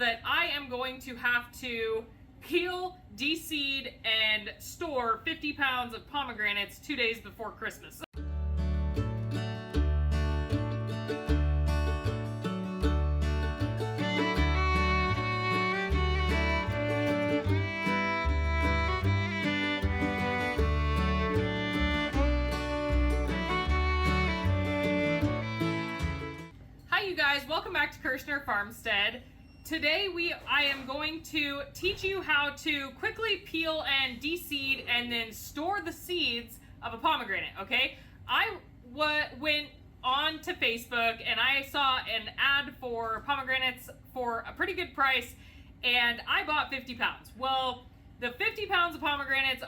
that I am going to have to peel, deseed, and store 50 pounds of pomegranates 2 days before Christmas. You guys, welcome back to Kirshner Farmstead. Today I am going to teach you how to quickly peel and deseed and then store the seeds of a pomegranate, okay? I went on to Facebook and I saw an ad for pomegranates for a pretty good price and I bought 50 pounds. Well, the 50 pounds of pomegranates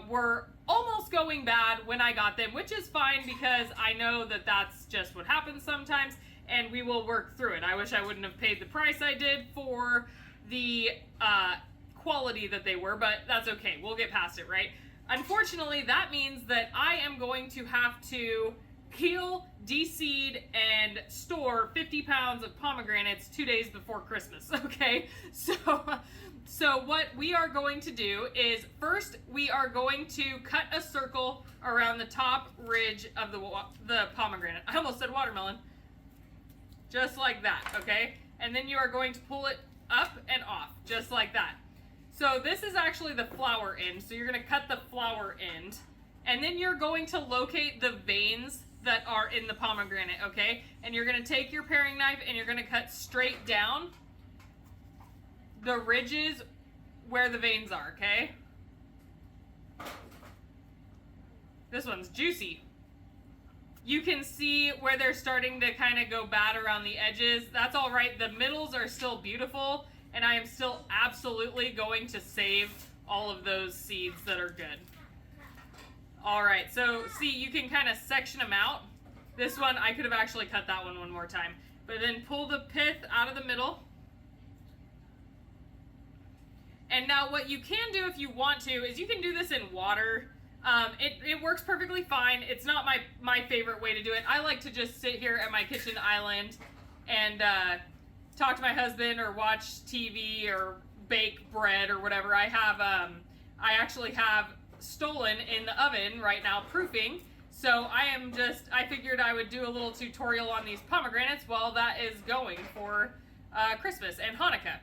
were almost going bad when I got them, which is fine because I know that that's just what happens sometimes. And we will work through it. I wish I wouldn't have paid the price I did for the quality that they were, but that's okay. We'll get past it, right? Unfortunately, that means that I am going to have to peel, deseed, and store 50 pounds of pomegranates 2 days before Christmas, okay? So what we are going to do is first we are going to cut a circle around the top ridge of the pomegranate. I almost said watermelon. Just like that, okay? And then you are going to pull it up and off, just like that. So this is actually the flower end, so you're going to cut the flower end. And then you're going to locate the veins that are in the pomegranate, okay? And you're going to take your paring knife and you're going to cut straight down the ridges where the veins are, okay? This one's juicy. You can see where they're starting to kind of go bad around the edges. That's all right. The middles are still beautiful, and I am still absolutely going to save all of those seeds that are good. All right, so see, you can kind of section them out. This one, I could have actually cut that one more time. But then pull the pith out of the middle. And now what you can do if you want to is you can do this in water. It works perfectly fine. It's not my favorite way to do it. I like to just sit here at my kitchen island and talk to my husband or watch TV or bake bread or whatever. I actually have Stollen in the oven right now proofing. So I figured I would do a little tutorial on these pomegranates while that is going for Christmas and Hanukkah.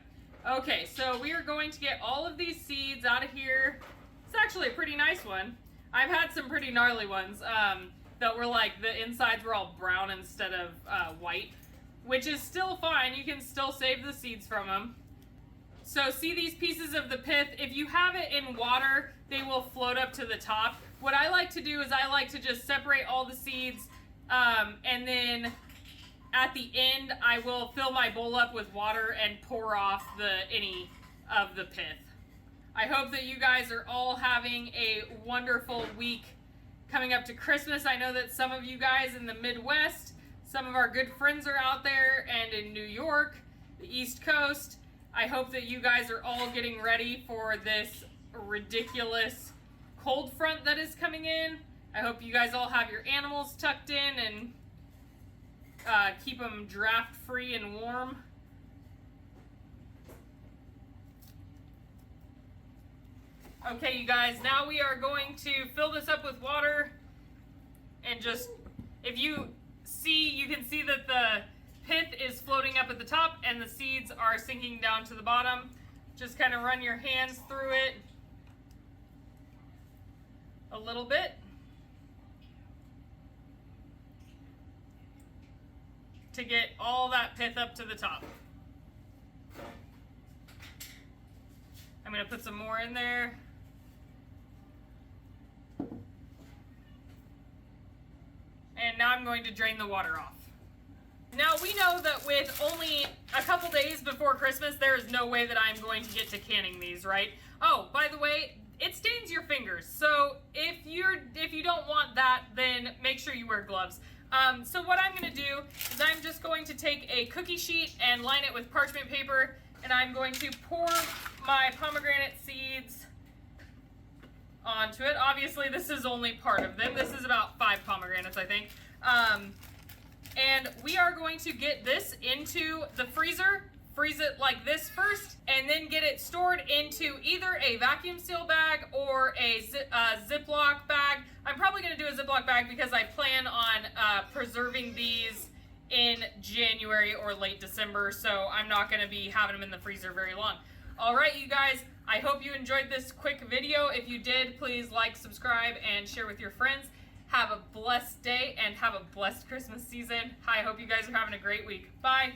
Okay, so we are going to get all of these seeds out of here. It's actually a pretty nice one. I've had some pretty gnarly ones that were like the insides were all brown instead of white, which is still fine. You can still save the seeds from them. So see these pieces of the pith? If you have it in water, they will float up to the top. What I like to do is I like to just separate all the seeds and then at the end I will fill my bowl up with water and pour off any of the pith. I hope that you guys are all having a wonderful week coming up to Christmas. I know that some of you guys in the Midwest, some of our good friends are out there, and in New York, the East Coast. I hope that you guys are all getting ready for this ridiculous cold front that is coming in. I hope you guys all have your animals tucked in and keep them draft free and warm. Okay, you guys, now we are going to fill this up with water and just, if you see, you can see that the pith is floating up at the top and the seeds are sinking down to the bottom. Just kind of run your hands through it a little bit to get all that pith up to the top. I'm going to put some more in there. And now I'm going to drain the water off. Now we know that with only a couple days before Christmas, there is no way that I'm going to get to canning these, right? Oh, by the way, it stains your fingers. So if you don't want that, then make sure you wear gloves. So what I'm going to do is I'm just going to take a cookie sheet and line it with parchment paper, and I'm going to pour my pomegranate seeds onto it. Obviously, this is only part of them. This is about 5 pomegranates, I think. And we are going to get this into the freezer freeze it like this first, and then get it stored into either a vacuum seal bag or a Ziploc bag. I'm probably going to do a Ziploc bag because I plan on preserving these in January or late December, so I'm not going to be having them in the freezer very long. All right, you guys, I hope you enjoyed this quick video. If you did, please like, subscribe, and share with your friends. Have a blessed day and have a blessed Christmas season. I hope you guys are having a great week. Bye.